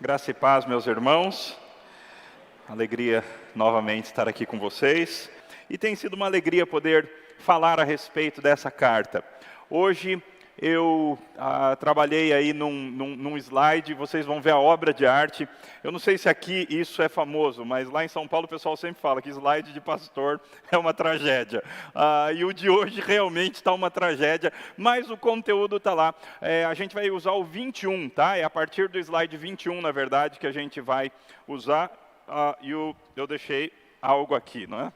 Graça e paz, meus irmãos. Alegria novamente estar aqui com vocês. E tem sido uma alegria poder falar a respeito dessa carta. Hoje eu trabalhei aí num slide, vocês vão ver a obra de arte. Eu não sei se aqui isso é famoso, mas lá em São Paulo o pessoal sempre fala que slide de pastor é uma tragédia. E o de hoje realmente está uma tragédia, mas o conteúdo está lá. A gente vai usar o 21, tá? É a partir do slide 21, na verdade, que a gente vai usar. E eu deixei algo aqui, não é?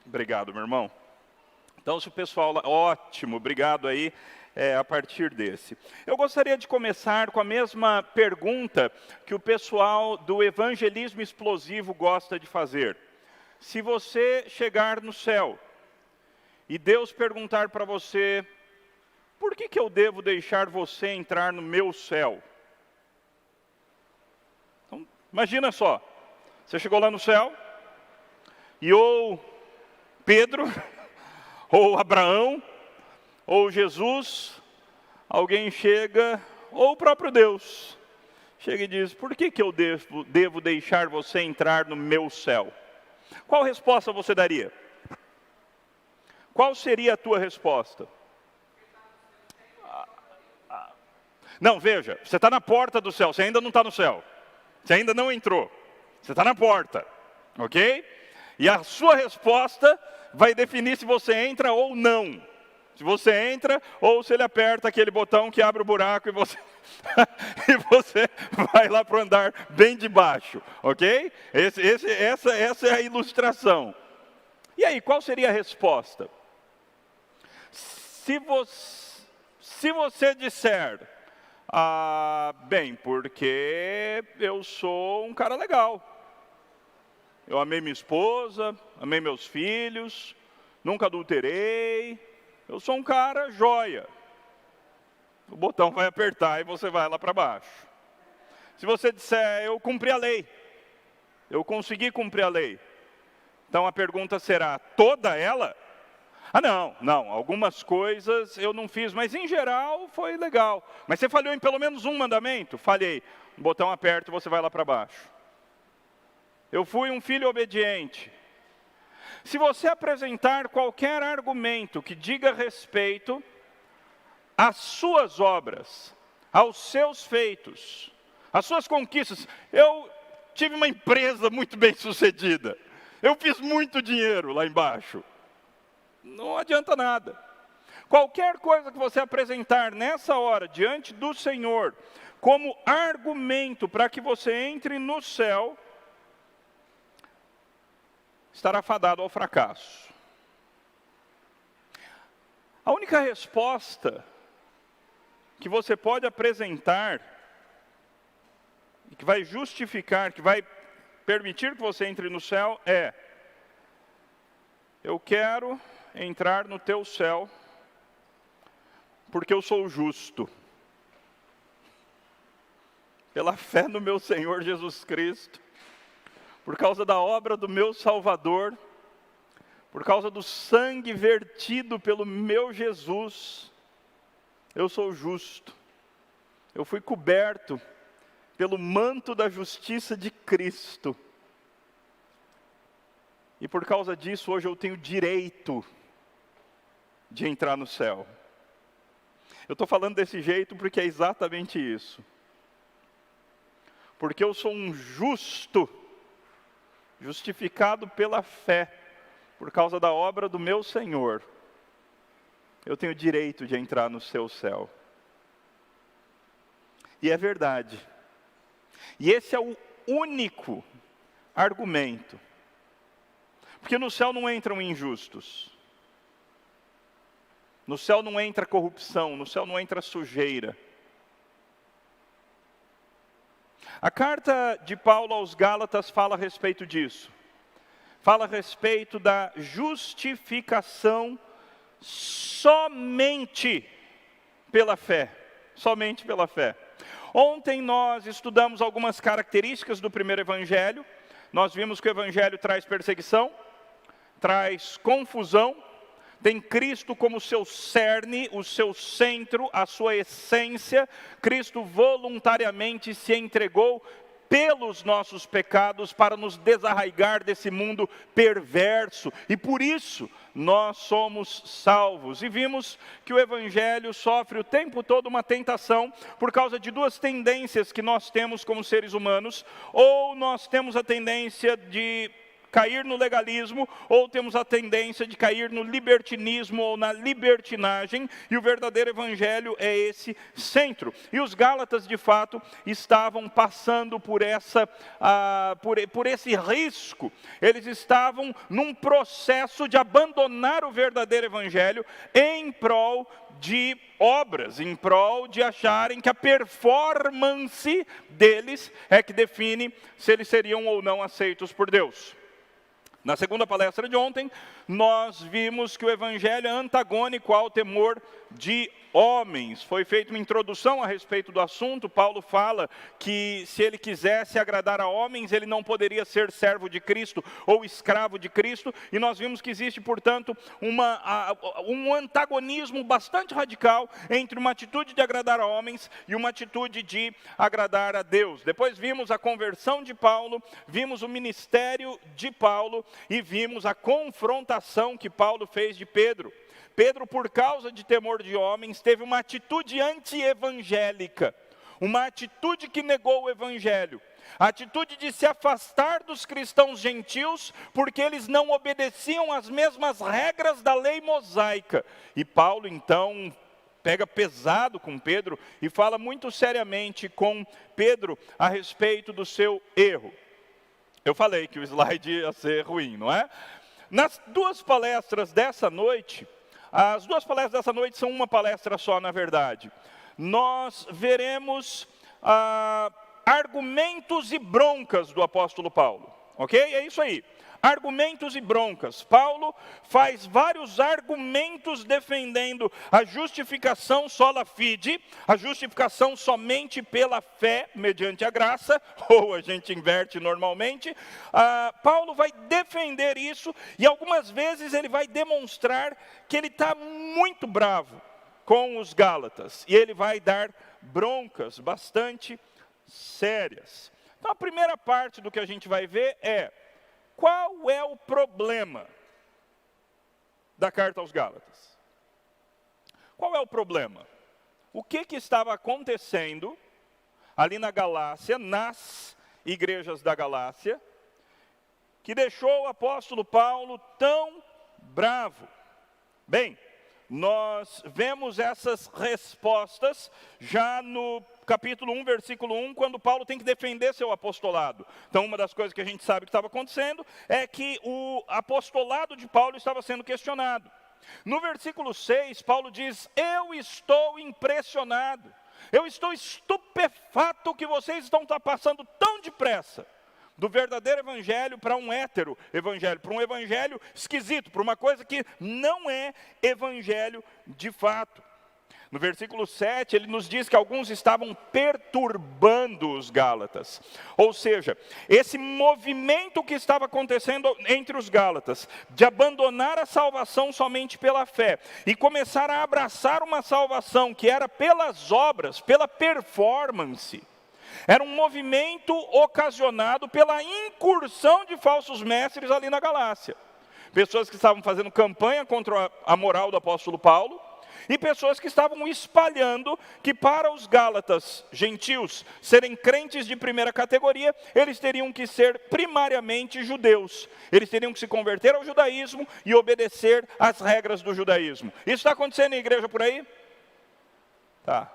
Obrigado, meu irmão. Então, se o pessoal... Ótimo, obrigado aí, a partir desse. Eu gostaria de começar com a mesma pergunta que o pessoal do evangelismo explosivo gosta de fazer. Se você chegar no céu e Deus perguntar para você, por que eu devo deixar você entrar no meu céu? Então, imagina só, você chegou lá no céu e ou Pedro... ou Abraão, ou Jesus, alguém chega, ou o próprio Deus, chega e diz, por que eu devo deixar você entrar no meu céu? Qual resposta você daria? Qual seria a tua resposta? Não, veja, você está na porta do céu, você ainda não está no céu, você ainda não entrou, você está na porta, ok? E a sua resposta vai definir se você entra ou não. Se você entra, ou se ele aperta aquele botão que abre o buraco e você, e você vai lá para o andar bem de baixo, ok? Essa é a ilustração. E aí, qual seria a resposta? Se você disser, bem, porque eu sou um cara legal. Eu amei minha esposa, amei meus filhos, nunca adulterei. Eu sou um cara joia. O botão vai apertar e você vai lá para baixo. Se você disser, eu cumpri a lei, eu consegui cumprir a lei. Então a pergunta será, toda ela? Não, algumas coisas eu não fiz, mas em geral foi legal. Mas você falhou em pelo menos um mandamento? Falhei. O botão aperta e você vai lá para baixo. Eu fui um filho obediente. Se você apresentar qualquer argumento que diga respeito às suas obras, aos seus feitos, às suas conquistas, eu tive uma empresa muito bem sucedida, eu fiz muito dinheiro lá embaixo, não adianta nada. Qualquer coisa que você apresentar nessa hora diante do Senhor, como argumento para que você entre no céu, estará fadado ao fracasso. A única resposta que você pode apresentar, e que vai justificar, que vai permitir que você entre no céu, é: eu quero entrar no teu céu, porque eu sou justo. Pela fé no meu Senhor Jesus Cristo, por causa da obra do meu Salvador, por causa do sangue vertido pelo meu Jesus, eu sou justo. Eu fui coberto pelo manto da justiça de Cristo. E por causa disso, hoje eu tenho direito de entrar no céu. Eu estou falando desse jeito porque é exatamente isso. Porque eu sou um justo, justificado pela fé, por causa da obra do meu Senhor, eu tenho direito de entrar no seu céu. E é verdade. E esse é o único argumento. Porque no céu não entram injustos. No céu não entra corrupção, no céu não entra sujeira. A carta de Paulo aos Gálatas fala a respeito disso. Fala a respeito da justificação somente pela fé. Somente pela fé. Ontem nós estudamos algumas características do primeiro evangelho. Nós vimos que o evangelho traz perseguição, traz confusão, tem Cristo como seu cerne, o seu centro, a sua essência. Cristo voluntariamente se entregou pelos nossos pecados para nos desarraigar desse mundo perverso. E por isso nós somos salvos. E vimos que o Evangelho sofre o tempo todo uma tentação por causa de duas tendências que nós temos como seres humanos. Ou nós temos a tendência de cair no legalismo, ou temos a tendência de cair no libertinismo ou na libertinagem, e o verdadeiro evangelho é esse centro. E os Gálatas, de fato, estavam passando por esse risco. Eles estavam num processo de abandonar o verdadeiro evangelho em prol de obras, em prol de acharem que a performance deles é que define se eles seriam ou não aceitos por Deus. Na segunda palestra de ontem, nós vimos que o evangelho é antagônico ao temor de homens. Foi feita uma introdução a respeito do assunto. Paulo fala que se ele quisesse agradar a homens, ele não poderia ser servo de Cristo ou escravo de Cristo. E nós vimos que existe, portanto, um antagonismo bastante radical entre uma atitude de agradar a homens e uma atitude de agradar a Deus. Depois vimos a conversão de Paulo, vimos o ministério de Paulo e vimos a confrontação que Paulo fez de Pedro. Pedro, por causa de temor de homens, teve uma atitude anti-evangélica, uma atitude que negou o evangelho, a atitude de se afastar dos cristãos gentios, porque eles não obedeciam às mesmas regras da lei mosaica. E Paulo, então, pega pesado com Pedro e fala muito seriamente com Pedro a respeito do seu erro. Eu falei que o slide ia ser ruim, não é? Nas duas palestras dessa noite, as duas palestras dessa noite são uma palestra só, na verdade. Nós veremos argumentos e broncas do apóstolo Paulo, ok? É isso aí, argumentos e broncas. Paulo faz vários argumentos defendendo a justificação sola fide, a justificação somente pela fé, mediante a graça, ou a gente inverte normalmente. Paulo vai defender isso e algumas vezes ele vai demonstrar que ele está muito bravo com os Gálatas. E ele vai dar broncas bastante sérias. Então a primeira parte do que a gente vai ver é: qual é o problema da carta aos Gálatas? Qual é o problema? O que estava acontecendo ali na Galácia, nas igrejas da Galácia, que deixou o apóstolo Paulo tão bravo? Bem, nós vemos essas respostas já no capítulo 1, versículo 1, quando Paulo tem que defender seu apostolado. Então, uma das coisas que a gente sabe que estava acontecendo é que o apostolado de Paulo estava sendo questionado. No versículo 6, Paulo diz: eu estou impressionado, eu estou estupefato que vocês estão passando tão depressa do verdadeiro evangelho para um hétero evangelho, para um evangelho esquisito, para uma coisa que não é evangelho de fato. No versículo 7, ele nos diz que alguns estavam perturbando os Gálatas. Ou seja, esse movimento que estava acontecendo entre os Gálatas, de abandonar a salvação somente pela fé, e começar a abraçar uma salvação que era pelas obras, pela performance, era um movimento ocasionado pela incursão de falsos mestres ali na Galácia. Pessoas que estavam fazendo campanha contra a moral do apóstolo Paulo, e pessoas que estavam espalhando que para os Gálatas gentios serem crentes de primeira categoria, eles teriam que ser primariamente judeus. Eles teriam que se converter ao judaísmo e obedecer às regras do judaísmo. Isso está acontecendo em igreja por aí? Tá.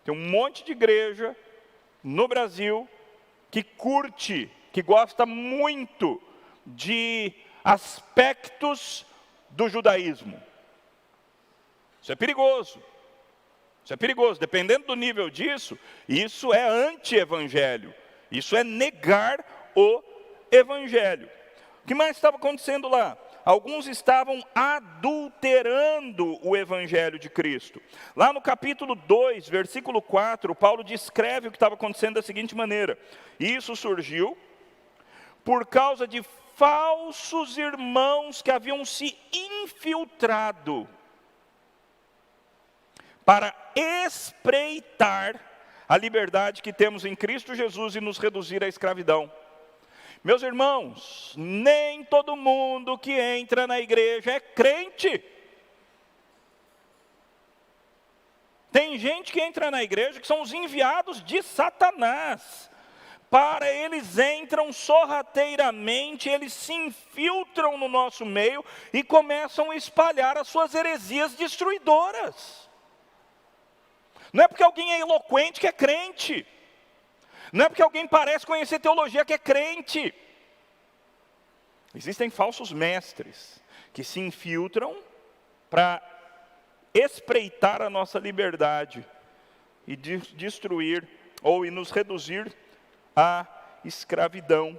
Tem um monte de igreja no Brasil que curte, que gosta muito de aspectos do judaísmo. Isso é perigoso. Isso é perigoso. Dependendo do nível disso, isso é anti-evangelho. Isso é negar o evangelho. O que mais estava acontecendo lá? Alguns estavam adulterando o evangelho de Cristo. Lá no capítulo 2, versículo 4, Paulo descreve o que estava acontecendo da seguinte maneira: isso surgiu por causa de falsos irmãos que haviam se infiltrado para espreitar a liberdade que temos em Cristo Jesus e nos reduzir à escravidão. Meus irmãos, nem todo mundo que entra na igreja é crente. Tem gente que entra na igreja que são os enviados de Satanás. Para eles entram sorrateiramente, eles se infiltram no nosso meio e começam a espalhar as suas heresias destruidoras. Não é porque alguém é eloquente que é crente. Não é porque alguém parece conhecer teologia que é crente. Existem falsos mestres que se infiltram para espreitar a nossa liberdade e destruir ou nos reduzir à escravidão.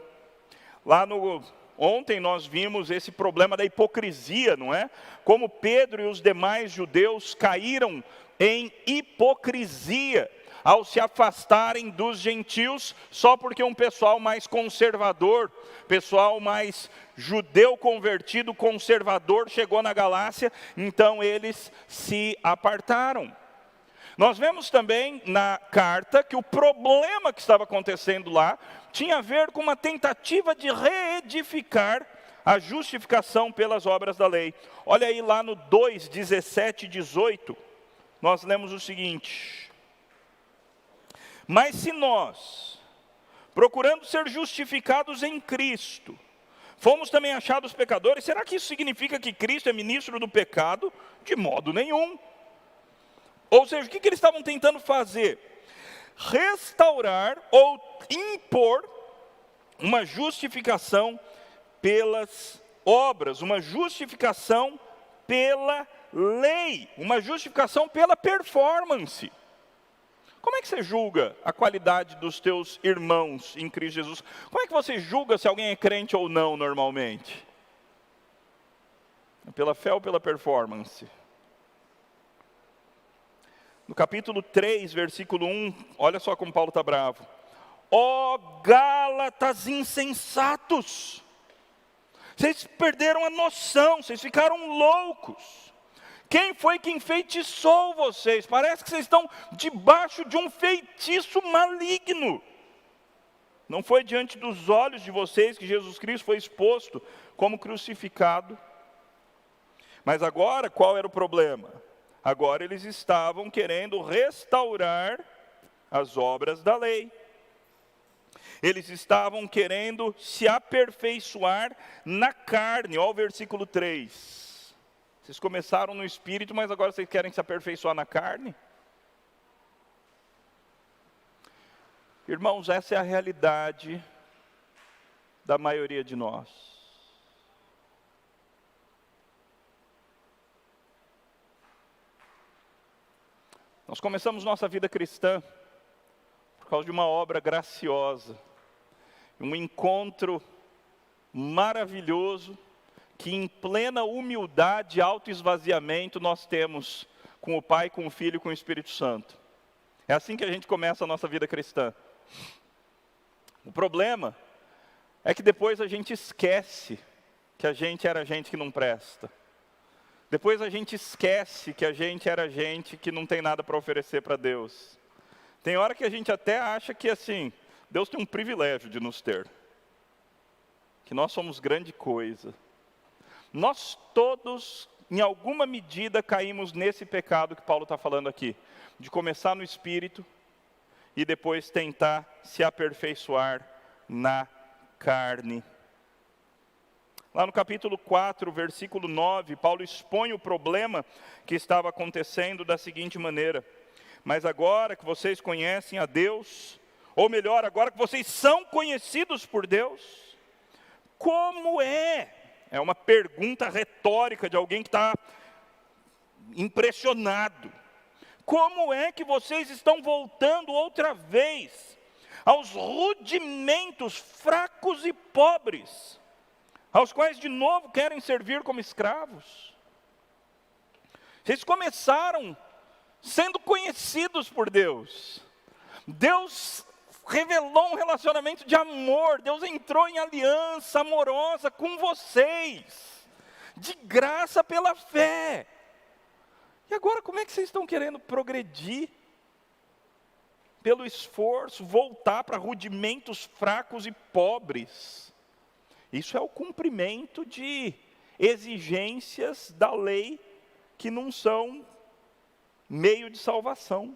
Ontem nós vimos esse problema da hipocrisia, não é? Como Pedro e os demais judeus caíram em hipocrisia ao se afastarem dos gentios, só porque um pessoal mais conservador, pessoal mais judeu convertido, conservador, chegou na Galácia, então eles se apartaram. Nós vemos também na carta que o problema que estava acontecendo lá tinha a ver com uma tentativa de reedificar a justificação pelas obras da lei. Olha aí lá no 2, 17 e 18, nós lemos o seguinte: mas se nós, procurando ser justificados em Cristo, fomos também achados pecadores, será que isso significa que Cristo é ministro do pecado? De modo nenhum. Ou seja, o que eles estavam tentando fazer? Restaurar ou impor uma justificação pelas obras, uma justificação pela lei, uma justificação pela performance. Como é que você julga a qualidade dos teus irmãos em Cristo Jesus? Como é que você julga se alguém é crente ou não normalmente? Pela fé ou pela performance? No capítulo 3, versículo 1, olha só como Paulo está bravo. Ó Gálatas insensatos! Vocês perderam a noção, vocês ficaram loucos. Quem foi que enfeitiçou vocês? Parece que vocês estão debaixo de um feitiço maligno. Não foi diante dos olhos de vocês que Jesus Cristo foi exposto como crucificado. Mas agora, qual era o problema? Agora eles estavam querendo restaurar as obras da lei. Eles estavam querendo se aperfeiçoar na carne. Olha o versículo 3. Vocês começaram no espírito, mas agora vocês querem se aperfeiçoar na carne? Irmãos, essa é a realidade da maioria de nós. Nós começamos nossa vida cristã por causa de uma obra graciosa, um encontro maravilhoso, que em plena humildade e autoesvaziamento nós temos com o Pai, com o Filho e com o Espírito Santo. É assim que a gente começa a nossa vida cristã. O problema é que depois a gente esquece que a gente era gente que não presta. Depois a gente esquece que a gente era gente que não tem nada para oferecer para Deus. Tem hora que a gente até acha que assim, Deus tem um privilégio de nos ter. Que nós somos grande coisa. Nós todos, em alguma medida, caímos nesse pecado que Paulo está falando aqui. De começar no espírito e depois tentar se aperfeiçoar na carne. Lá no capítulo 4, versículo 9, Paulo expõe o problema que estava acontecendo da seguinte maneira: mas agora que vocês conhecem a Deus, ou melhor, agora que vocês são conhecidos por Deus, como é uma pergunta retórica de alguém que está impressionado. Como é que vocês estão voltando outra vez aos rudimentos fracos e pobres, aos quais de novo querem servir como escravos? Vocês começaram sendo conhecidos por Deus. Deus revelou um relacionamento de amor. Deus entrou em aliança amorosa com vocês. De graça pela fé. E agora como é que vocês estão querendo progredir? Pelo esforço, voltar para rudimentos fracos e pobres. Isso é o cumprimento de exigências da lei que não são meio de salvação.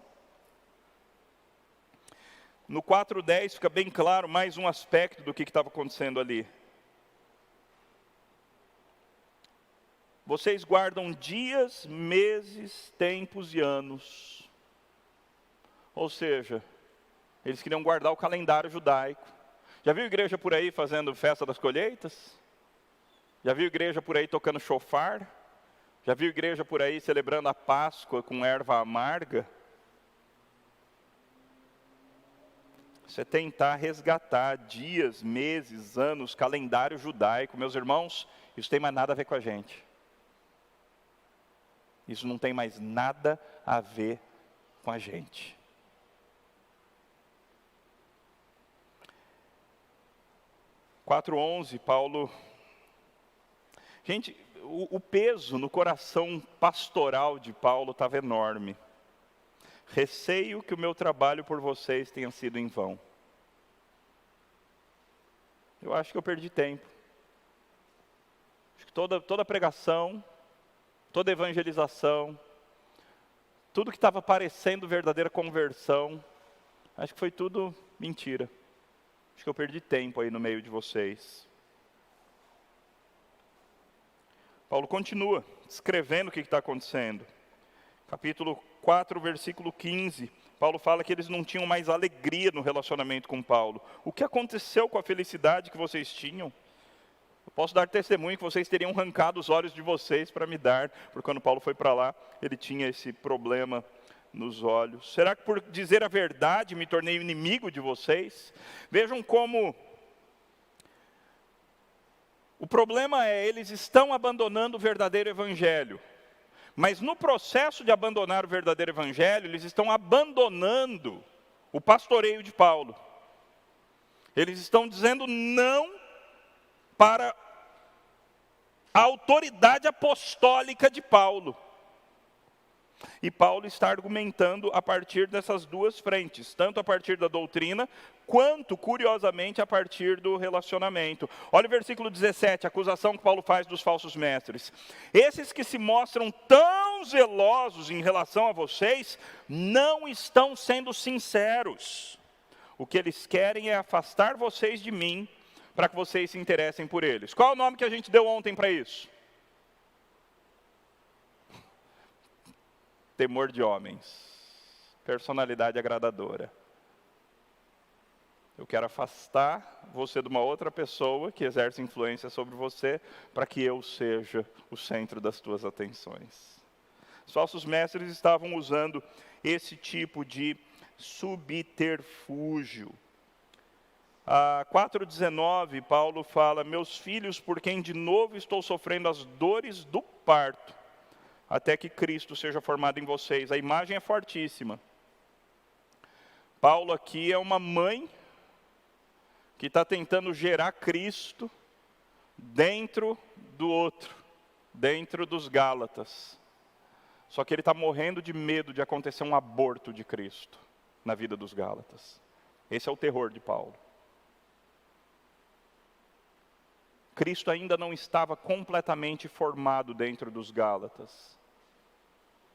No 4:10 fica bem claro mais um aspecto do que estava acontecendo ali. Vocês guardam dias, meses, tempos e anos. Ou seja, eles queriam guardar o calendário judaico. Já viu igreja por aí fazendo festa das colheitas? Já viu igreja por aí tocando chofar? Já viu igreja por aí celebrando a Páscoa com erva amarga? Você tentar resgatar dias, meses, anos, calendário judaico. Meus irmãos, isso tem mais nada a ver com a gente. Isso não tem mais nada a ver com a gente. No 4:11, Paulo... Gente, o peso no coração pastoral de Paulo estava enorme. Receio que o meu trabalho por vocês tenha sido em vão. Eu acho que eu perdi tempo. Acho que toda pregação, toda evangelização, tudo que estava parecendo verdadeira conversão, acho que foi tudo mentira. Acho que eu perdi tempo aí no meio de vocês. Paulo continua descrevendo o que está acontecendo. Capítulo 4, versículo 15. Paulo fala que eles não tinham mais alegria no relacionamento com Paulo. O que aconteceu com a felicidade que vocês tinham? Eu posso dar testemunho que vocês teriam arrancado os olhos de vocês para me dar, porque quando Paulo foi para lá, ele tinha esse problema nos olhos. Será que por dizer a verdade me tornei inimigo de vocês? Vejam como o problema é, eles estão abandonando o verdadeiro evangelho. Mas no processo de abandonar o verdadeiro evangelho, eles estão abandonando o pastoreio de Paulo. Eles estão dizendo não para a autoridade apostólica de Paulo. E Paulo está argumentando a partir dessas duas frentes, tanto a partir da doutrina, quanto, curiosamente, a partir do relacionamento. Olha o versículo 17, a acusação que Paulo faz dos falsos mestres. Esses que se mostram tão zelosos em relação a vocês, não estão sendo sinceros. O que eles querem é afastar vocês de mim, para que vocês se interessem por eles. Qual é o nome que a gente deu ontem para isso? Temor de homens, personalidade agradadora. Eu quero afastar você de uma outra pessoa que exerce influência sobre você, para que eu seja o centro das tuas atenções. Os falsos mestres estavam usando esse tipo de subterfúgio. A 4:19, Paulo fala: meus filhos, por quem de novo estou sofrendo as dores do parto, até que Cristo seja formado em vocês. A imagem é fortíssima. Paulo aqui é uma mãe que está tentando gerar Cristo dentro do outro, dentro dos Gálatas. Só que ele está morrendo de medo de acontecer um aborto de Cristo na vida dos Gálatas. Esse é o terror de Paulo. Cristo ainda não estava completamente formado dentro dos Gálatas.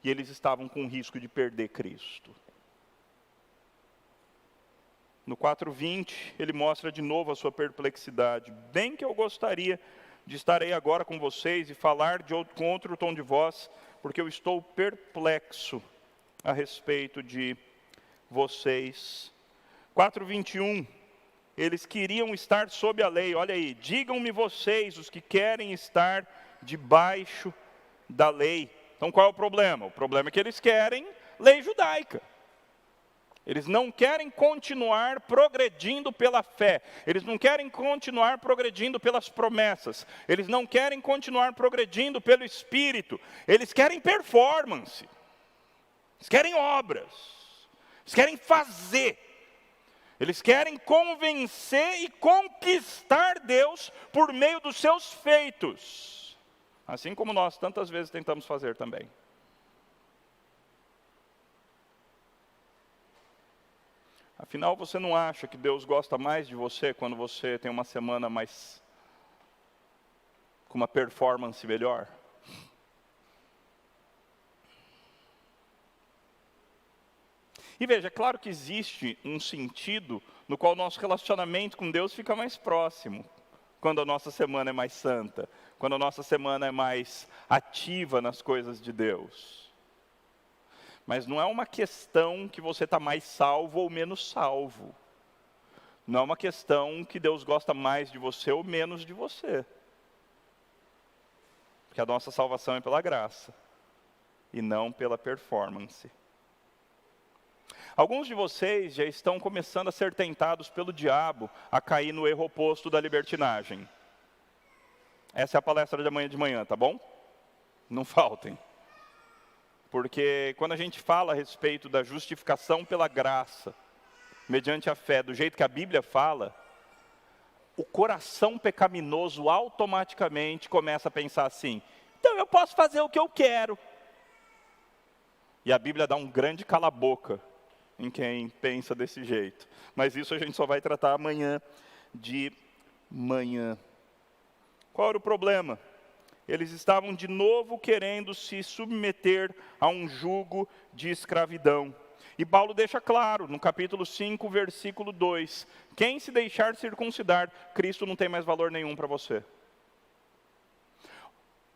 E eles estavam com risco de perder Cristo. No 4:20, ele mostra de novo a sua perplexidade. Bem que eu gostaria de estar aí agora com vocês e falar com outro tom de voz, porque eu estou perplexo a respeito de vocês. 4:21, eles queriam estar sob a lei. Olha aí, digam-me vocês, os que querem estar debaixo da lei. Então qual é o problema? O problema é que eles querem lei judaica. Eles não querem continuar progredindo pela fé. Eles não querem continuar progredindo pelas promessas. Eles não querem continuar progredindo pelo Espírito. Eles querem performance. Eles querem obras. Eles querem fazer. Eles querem convencer e conquistar Deus por meio dos seus feitos. Assim como nós tantas vezes tentamos fazer também. Afinal, você não acha que Deus gosta mais de você quando você tem uma semana mais com uma performance melhor? E veja, é claro que existe um sentido no qual o nosso relacionamento com Deus fica mais próximo, quando a nossa semana é mais santa, quando a nossa semana é mais ativa nas coisas de Deus. Mas não é uma questão que você está mais salvo ou menos salvo. Não é uma questão que Deus gosta mais de você ou menos de você. Porque a nossa salvação é pela graça, e não pela performance. Alguns de vocês já estão começando a ser tentados pelo diabo a cair no erro oposto da libertinagem. Essa é a palestra de amanhã de manhã, tá bom? Não faltem. Porque quando a gente fala a respeito da justificação pela graça, mediante a fé, do jeito que a Bíblia fala, o coração pecaminoso automaticamente começa a pensar assim: então eu posso fazer o que eu quero. E a Bíblia dá um grande cala-boca em quem pensa desse jeito. Mas isso a gente só vai tratar amanhã de manhã. Qual era o problema? Eles estavam de novo querendo se submeter a um jugo de escravidão. E Paulo deixa claro, no capítulo 5, versículo 2, quem se deixar circuncidar, Cristo não tem mais valor nenhum para você.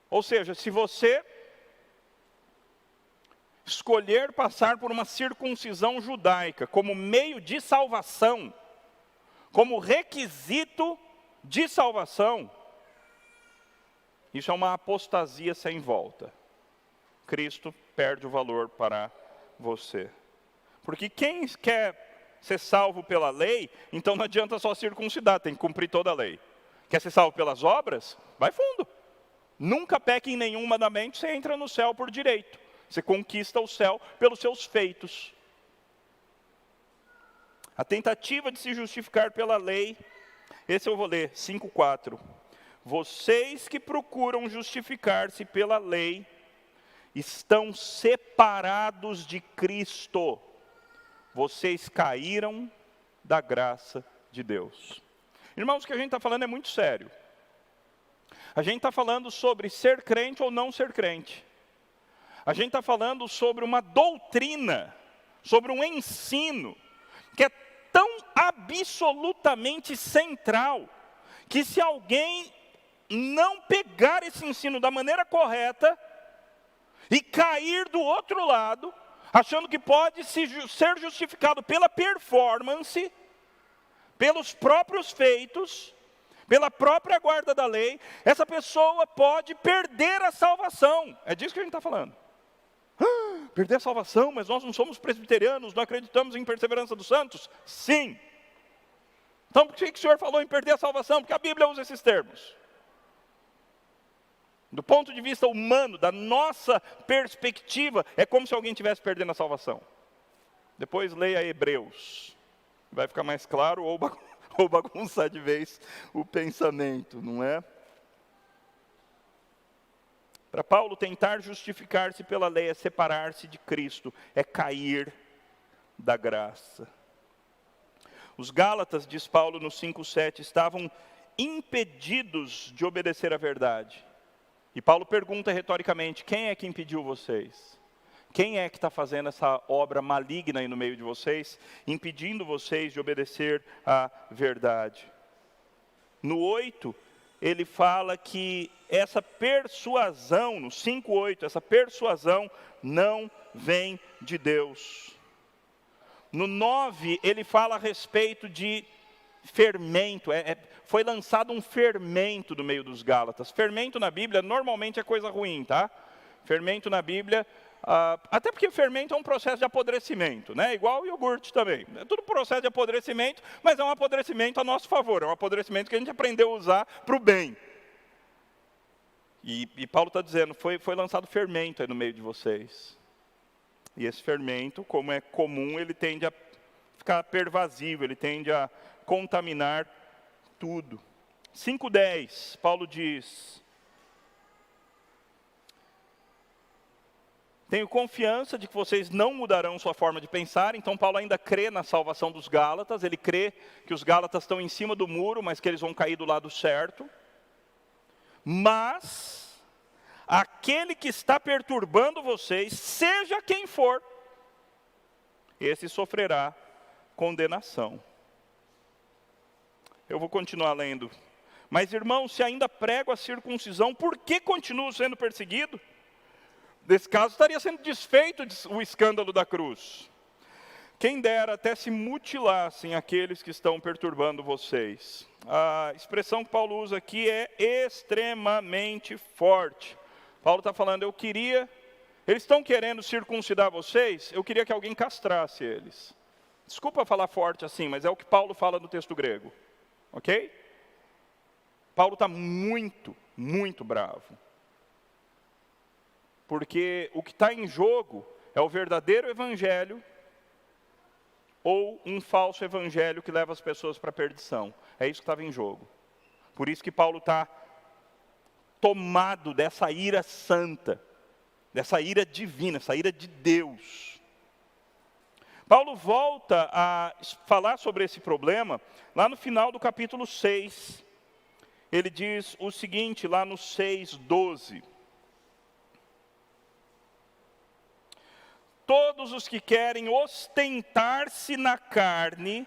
Ou seja, se você escolher passar por uma circuncisão judaica como meio de salvação, como requisito de salvação, isso é uma apostasia sem volta. Cristo perde o valor para você. Porque quem quer ser salvo pela lei, então não adianta só circuncidar, tem que cumprir toda a lei. Quer ser salvo pelas obras? Vai fundo. Nunca peque em nenhum mandamento, você entra no céu por direito. Você conquista o céu pelos seus feitos. A tentativa de se justificar pela lei, esse eu vou ler, 5:4. Vocês que procuram justificar-se pela lei, estão separados de Cristo. Vocês caíram da graça de Deus. Irmãos, o que a gente está falando é muito sério. A gente está falando sobre ser crente ou não ser crente. A gente está falando sobre uma doutrina, sobre um ensino, que é tão absolutamente central, que se alguém não pegar esse ensino da maneira correta e cair do outro lado, achando que pode ser justificado pela performance, pelos próprios feitos, pela própria guarda da lei, essa pessoa pode perder a salvação. É disso que a gente está falando. Perder a salvação, mas nós não somos presbiterianos, não acreditamos em perseverança dos santos? Sim. Então por que o senhor falou em perder a salvação? Porque a Bíblia usa esses termos. Do ponto de vista humano, da nossa perspectiva, é como se alguém estivesse perdendo a salvação. Depois leia Hebreus. Vai ficar mais claro ou bagunçar de vez o pensamento, não é? Para Paulo, tentar justificar-se pela lei é separar-se de Cristo, é cair da graça. Os Gálatas, diz Paulo no 5:7, estavam impedidos de obedecer à verdade. E Paulo pergunta retoricamente: quem é que impediu vocês? Quem é que está fazendo essa obra maligna aí no meio de vocês, impedindo vocês de obedecer à verdade? No 8, ele fala que essa persuasão, no 5:8, essa persuasão não vem de Deus. No 9, ele fala a respeito de fermento, foi lançado um fermento no meio dos Gálatas. Fermento na Bíblia normalmente é coisa ruim, tá? Fermento na Bíblia, até porque fermento é um processo de apodrecimento, né? Igual o iogurte também. É tudo processo de apodrecimento, mas é um apodrecimento a nosso favor, é um apodrecimento que a gente aprendeu a usar para o bem. E Paulo está dizendo, foi lançado fermento aí no meio de vocês. E esse fermento, como é comum, ele tende a ficar pervasivo, ele tende a contaminar tudo. 5:10, Paulo diz: Tenho confiança de que vocês não mudarão sua forma de pensar. Então Paulo ainda crê na salvação dos Gálatas. Ele crê que os Gálatas estão em cima do muro, mas que eles vão cair do lado certo. Mas aquele que está perturbando vocês, seja quem for, esse sofrerá condenação. Eu vou continuar lendo. Mas, irmãos, se ainda prego a circuncisão, por que continuo sendo perseguido? Nesse caso, estaria sendo desfeito o escândalo da cruz. Quem dera até se mutilassem aqueles que estão perturbando vocês. A expressão que Paulo usa aqui é extremamente forte. Paulo está falando, eles estão querendo circuncidar vocês, eu queria que alguém castrasse eles. Desculpa falar forte assim, mas é o que Paulo fala no texto grego. Ok? Paulo está muito, muito bravo. Porque o que está em jogo é o verdadeiro evangelho ou um falso evangelho que leva as pessoas para a perdição. É isso que estava em jogo. Por isso que Paulo está tomado dessa ira santa, dessa ira divina, essa ira de Deus. Paulo volta a falar sobre esse problema lá no final do capítulo 6. Ele diz o seguinte, lá no 6:12. Todos os que querem ostentar-se na carne,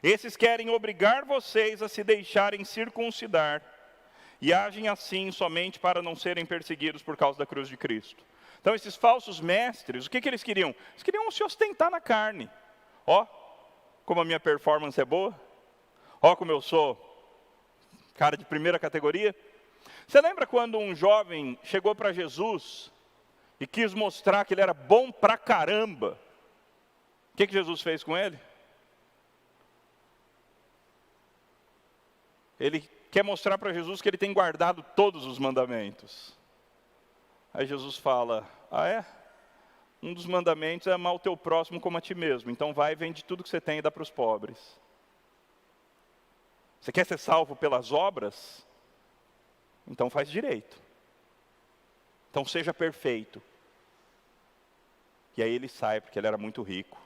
esses querem obrigar vocês a se deixarem circuncidar, e agem assim somente para não serem perseguidos por causa da cruz de Cristo. Então esses falsos mestres, o que eles queriam? Eles queriam se ostentar na carne. Ó, como a minha performance é boa. Ó, como eu sou cara de primeira categoria. Você lembra quando um jovem chegou para Jesus e quis mostrar que ele era bom pra caramba? O que Jesus fez com ele? Ele quer mostrar para Jesus que ele tem guardado todos os mandamentos. Aí Jesus fala, um dos mandamentos é amar o teu próximo como a ti mesmo. Então vai, vende tudo que você tem e dá para os pobres. Você quer ser salvo pelas obras? Então faz direito. Então seja perfeito. E aí ele sai, porque ele era muito rico.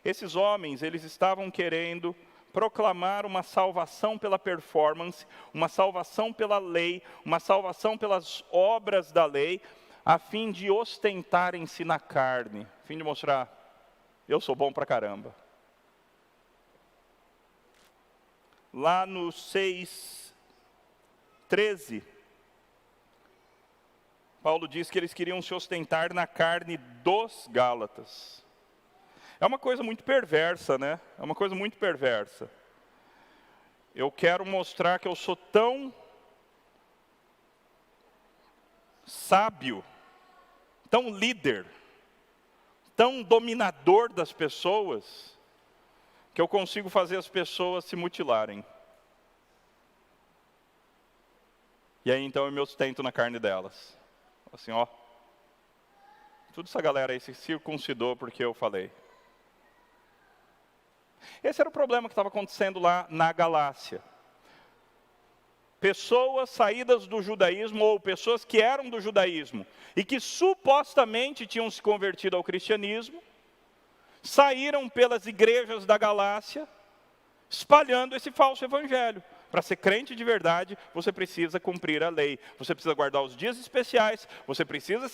Esses homens, eles estavam querendo proclamar uma salvação pela performance, uma salvação pela lei, uma salvação pelas obras da lei, a fim de ostentarem-se na carne, a fim de mostrar, eu sou bom pra caramba. Lá no 6:13, Paulo diz que eles queriam se ostentar na carne dos Gálatas. É uma coisa muito perversa, né? É uma coisa muito perversa. Eu quero mostrar que eu sou tão sábio, tão líder, tão dominador das pessoas, que eu consigo fazer as pessoas se mutilarem. E aí então eu me ostento na carne delas. Assim, ó, toda essa galera aí se circuncidou porque eu falei. Esse era o problema que estava acontecendo lá na Galácia. Pessoas saídas do judaísmo, ou pessoas que eram do judaísmo, e que supostamente tinham se convertido ao cristianismo, saíram pelas igrejas da Galácia, espalhando esse falso evangelho. Para ser crente de verdade, você precisa cumprir a lei. Você precisa guardar os dias especiais, você precisa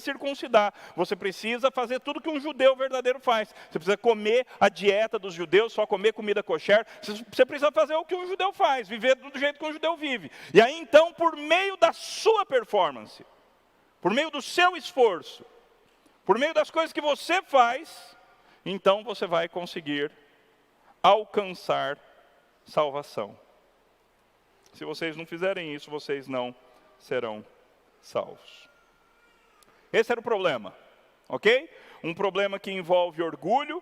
circuncidar, você precisa fazer tudo que um judeu verdadeiro faz. Você precisa comer a dieta dos judeus, só comer comida kosher. Você precisa fazer o que um judeu faz, viver do jeito que um judeu vive. E aí então, por meio da sua performance, por meio do seu esforço, por meio das coisas que você faz, então você vai conseguir alcançar salvação. Se vocês não fizerem isso, vocês não serão salvos. Esse era o problema, ok? Um problema que envolve orgulho,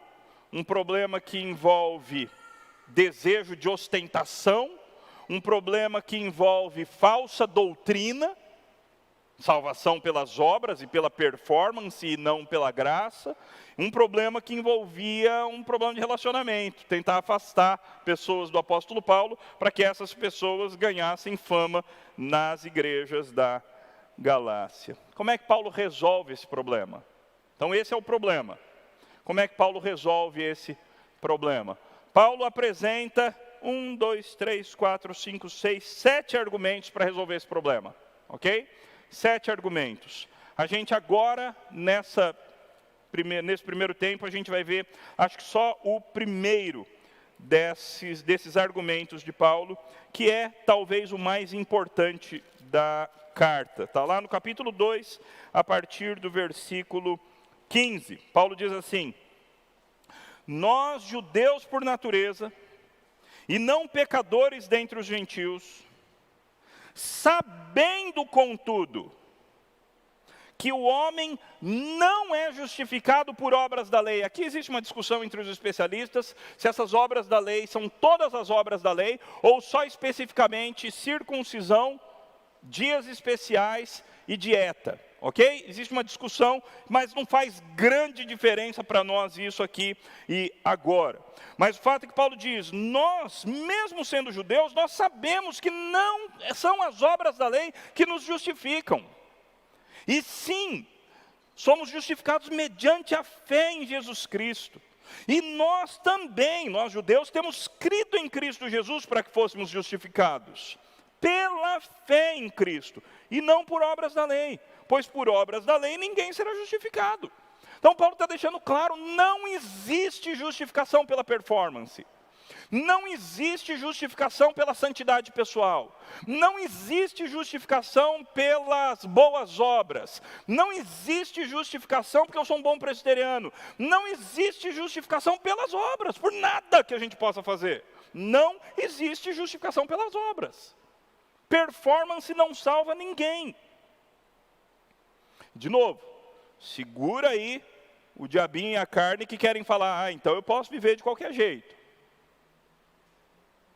um problema que envolve desejo de ostentação, um problema que envolve falsa doutrina, salvação pelas obras e pela performance e não pela graça. Um problema que envolvia um problema de relacionamento, tentar afastar pessoas do apóstolo Paulo para que essas pessoas ganhassem fama nas igrejas da Galácia. Como é que Paulo resolve esse problema? Então esse é o problema. Como é que Paulo resolve esse problema? Paulo apresenta 7 argumentos para resolver esse problema, ok? 7 argumentos. A gente agora, nesse primeiro tempo, a gente vai ver, acho que só o primeiro desses argumentos de Paulo, que é talvez o mais importante da carta. Está lá no capítulo 2, a partir do versículo 15. Paulo diz assim: nós, judeus por natureza, e não pecadores dentre os gentios, sabendo, contudo, que o homem não é justificado por obras da lei. Aqui existe uma discussão entre os especialistas, se essas obras da lei são todas as obras da lei, ou só especificamente circuncisão, dias especiais e dieta, ok? Existe uma discussão, mas não faz grande diferença para nós isso aqui e agora. Mas o fato é que Paulo diz, nós, mesmo sendo judeus, nós sabemos que não são as obras da lei que nos justificam. E sim, somos justificados mediante a fé em Jesus Cristo. E nós também, nós judeus, temos crido em Cristo Jesus para que fôssemos justificados. Pela fé em Cristo, e não por obras da lei. Pois por obras da lei ninguém será justificado. Então Paulo está deixando claro, não existe justificação pela performance. Não existe justificação pela santidade pessoal. Não existe justificação pelas boas obras. Não existe justificação porque eu sou um bom presbiteriano. Não existe justificação pelas obras, por nada que a gente possa fazer. Não existe justificação pelas obras. Performance não salva ninguém. De novo, segura aí o diabinho e a carne que querem falar, então eu posso viver de qualquer jeito.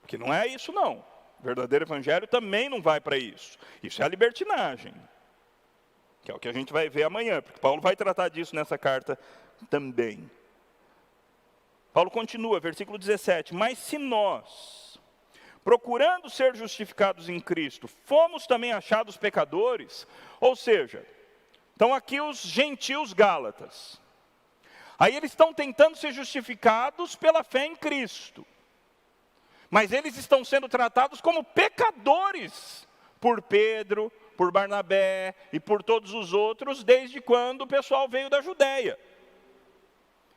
Porque não é isso não. O verdadeiro evangelho também não vai para isso. Isso é a libertinagem. Que é o que a gente vai ver amanhã, porque Paulo vai tratar disso nessa carta também. Paulo continua, versículo 17, mas se nós, procurando ser justificados em Cristo, fomos também achados pecadores, ou seja, estão aqui os gentios gálatas. Aí eles estão tentando ser justificados pela fé em Cristo. Mas eles estão sendo tratados como pecadores por Pedro, por Barnabé e por todos os outros, desde quando o pessoal veio da Judéia.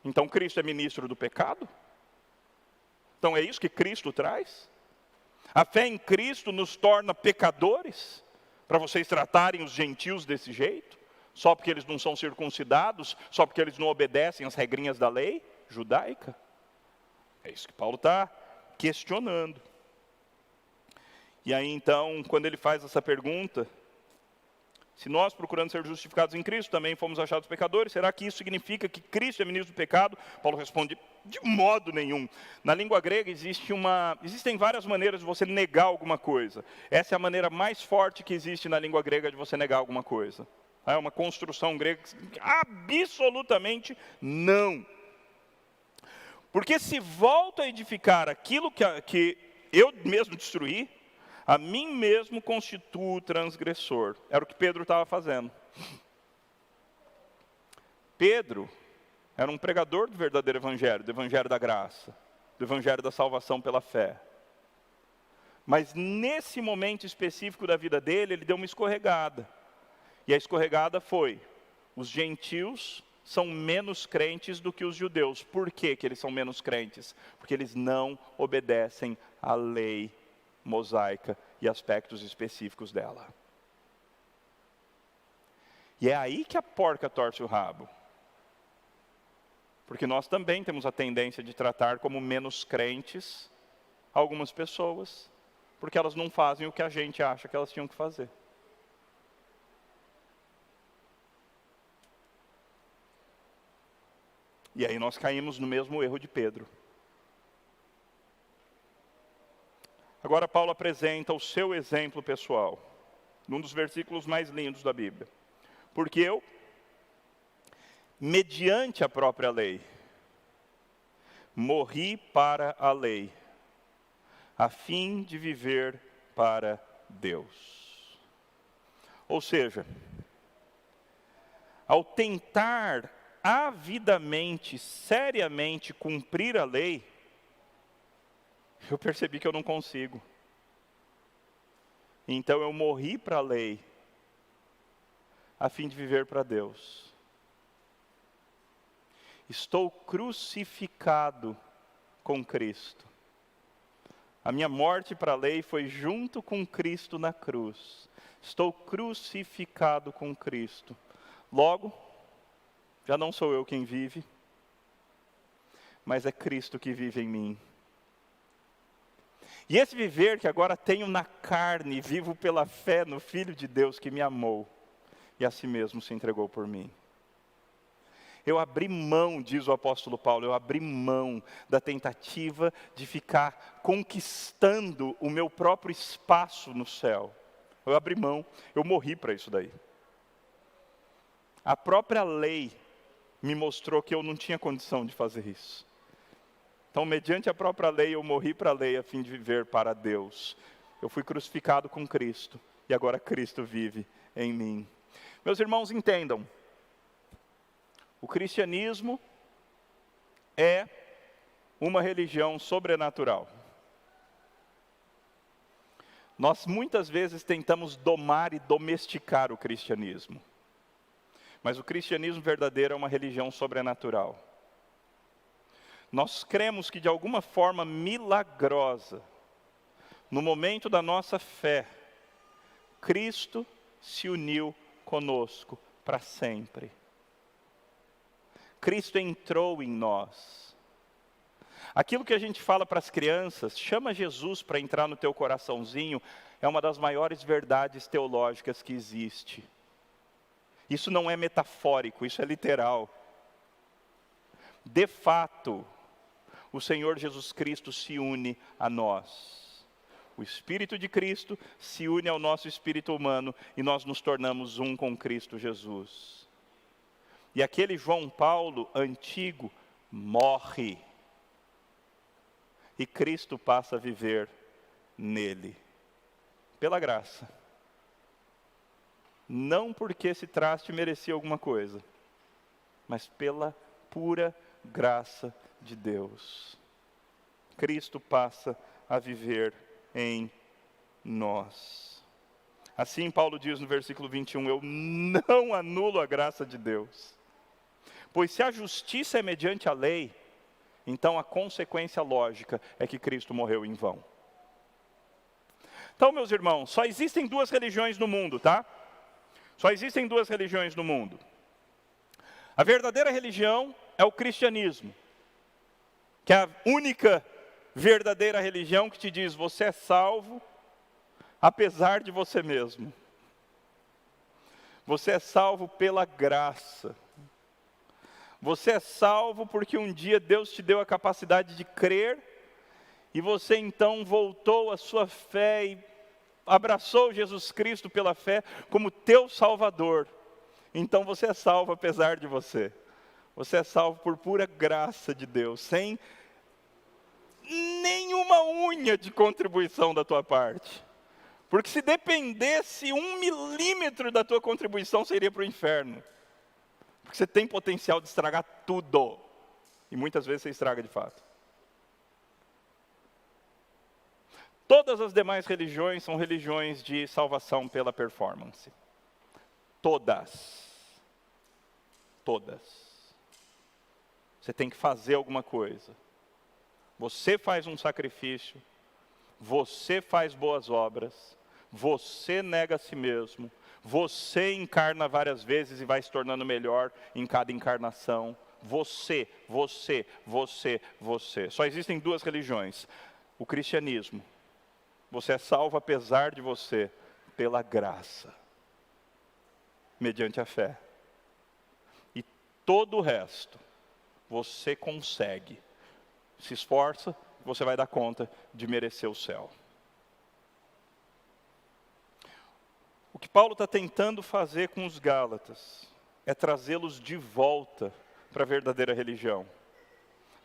Então Cristo é ministro do pecado? Então é isso que Cristo traz? A fé em Cristo nos torna pecadores? Para vocês tratarem os gentios desse jeito? Só porque eles não são circuncidados? Só porque eles não obedecem às regrinhas da lei judaica? É isso que Paulo está questionando. E aí então, quando ele faz essa pergunta, se nós procurando ser justificados em Cristo, também fomos achados pecadores, será que isso significa que Cristo é ministro do pecado? Paulo responde, de modo nenhum. Na língua grega existem várias maneiras de você negar alguma coisa. Essa é a maneira mais forte que existe na língua grega de você negar alguma coisa. É uma construção grega que significa absolutamente não. Porque se volto a edificar aquilo que eu mesmo destruí, a mim mesmo constituo transgressor. Era o que Pedro estava fazendo. Pedro era um pregador do verdadeiro evangelho, do evangelho da graça, do evangelho da salvação pela fé. Mas nesse momento específico da vida dele, ele deu uma escorregada. E a escorregada foi, os gentios são menos crentes do que os judeus. Por que eles são menos crentes? Porque eles não obedecem à lei mosaica e aspectos específicos dela. E é aí que a porca torce o rabo. Porque nós também temos a tendência de tratar como menos crentes algumas pessoas, porque elas não fazem o que a gente acha que elas tinham que fazer. E aí nós caímos no mesmo erro de Pedro. Agora Paulo apresenta o seu exemplo pessoal, num dos versículos mais lindos da Bíblia. Porque eu, mediante a própria lei, morri para a lei, a fim de viver para Deus. Ou seja, ao tentar avidamente, seriamente cumprir a lei, eu percebi que eu não consigo. Então eu morri para a lei, a fim de viver para Deus. Estou crucificado com Cristo. A minha morte para a lei foi junto com Cristo na cruz. Estou crucificado com Cristo. Logo, já não sou eu quem vive, mas é Cristo que vive em mim. E esse viver que agora tenho na carne, vivo pela fé no Filho de Deus que me amou e a si mesmo se entregou por mim. Eu abri mão, diz o apóstolo Paulo, eu abri mão da tentativa de ficar conquistando o meu próprio espaço no céu. Eu abri mão, eu morri para isso daí. A própria lei me mostrou que eu não tinha condição de fazer isso. Então, mediante a própria lei, eu morri para a lei a fim de viver para Deus. Eu fui crucificado com Cristo e agora Cristo vive em mim. Meus irmãos, entendam. O cristianismo é uma religião sobrenatural. Nós muitas vezes tentamos domar e domesticar o cristianismo. Mas o cristianismo verdadeiro é uma religião sobrenatural. Nós cremos que de alguma forma milagrosa, no momento da nossa fé, Cristo se uniu conosco para sempre. Cristo entrou em nós. Aquilo que a gente fala para as crianças, chama Jesus para entrar no teu coraçãozinho, é uma das maiores verdades teológicas que existe. Isso não é metafórico, isso é literal. De fato, o Senhor Jesus Cristo se une a nós. O Espírito de Cristo se une ao nosso espírito humano e nós nos tornamos um com Cristo Jesus. E aquele João Paulo antigo morre. E Cristo passa a viver nele. Pela graça. Não porque esse traste merecia alguma coisa, mas pela pura graça de Deus. Cristo passa a viver em nós. Assim Paulo diz no versículo 21, eu não anulo a graça de Deus. Pois se a justiça é mediante a lei, então a consequência lógica é que Cristo morreu em vão. Então, meus irmãos, só existem duas religiões no mundo, tá? Só existem duas religiões no mundo. A verdadeira religião é o cristianismo, que é a única verdadeira religião que te diz, você é salvo, apesar de você mesmo. Você é salvo pela graça. Você é salvo porque um dia Deus te deu a capacidade de crer, e você então voltou à sua fé e abraçou Jesus Cristo pela fé como teu Salvador. Então você é salvo apesar de você. Você é salvo por pura graça de Deus, sem nenhuma unha de contribuição da tua parte. Porque se dependesse 1 milímetro da tua contribuição, você iria para o inferno. Porque você tem potencial de estragar tudo. E muitas vezes você estraga de fato. Todas as demais religiões são religiões de salvação pela performance. Todas. Todas. Você tem que fazer alguma coisa. Você faz um sacrifício. Você faz boas obras. Você nega a si mesmo. Você encarna várias vezes e vai se tornando melhor em cada encarnação. Você. Só existem duas religiões. O cristianismo. Você é salvo apesar de você, pela graça. Mediante a fé. E todo o resto, você consegue. Se esforça, você vai dar conta de merecer o céu. O que Paulo está tentando fazer com os Gálatas é trazê-los de volta para a verdadeira religião.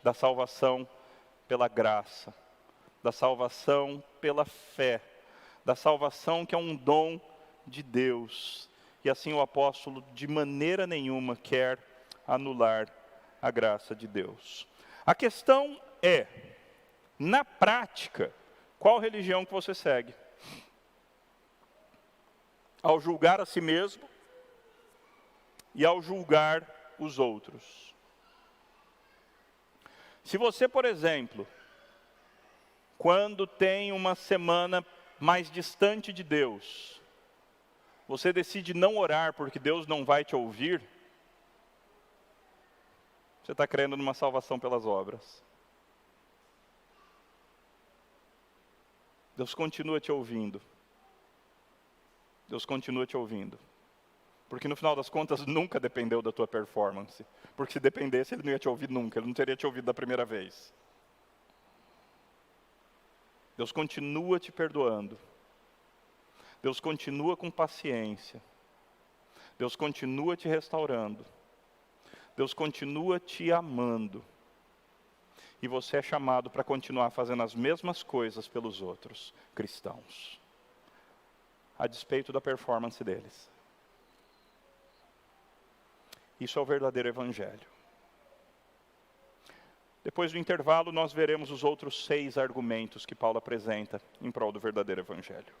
Da salvação pela graça. Da salvação pela fé. Da salvação que é um dom de Deus. E assim o apóstolo de maneira nenhuma quer anular a graça de Deus. A questão é, na prática, qual religião que você segue? Ao julgar a si mesmo e ao julgar os outros. Se você, por exemplo, quando tem uma semana mais distante de Deus, você decide não orar porque Deus não vai te ouvir, você está crendo numa salvação pelas obras. Deus continua te ouvindo. Deus continua te ouvindo. Porque no final das contas nunca dependeu da tua performance. Porque se dependesse ele não ia te ouvir nunca, ele não teria te ouvido da primeira vez. Deus continua te perdoando. Deus continua com paciência. Deus continua te restaurando. Deus continua te amando. E você é chamado para continuar fazendo as mesmas coisas pelos outros cristãos, a despeito da performance deles. Isso é o verdadeiro evangelho. Depois do intervalo, nós veremos os outros 6 argumentos que Paulo apresenta em prol do verdadeiro evangelho.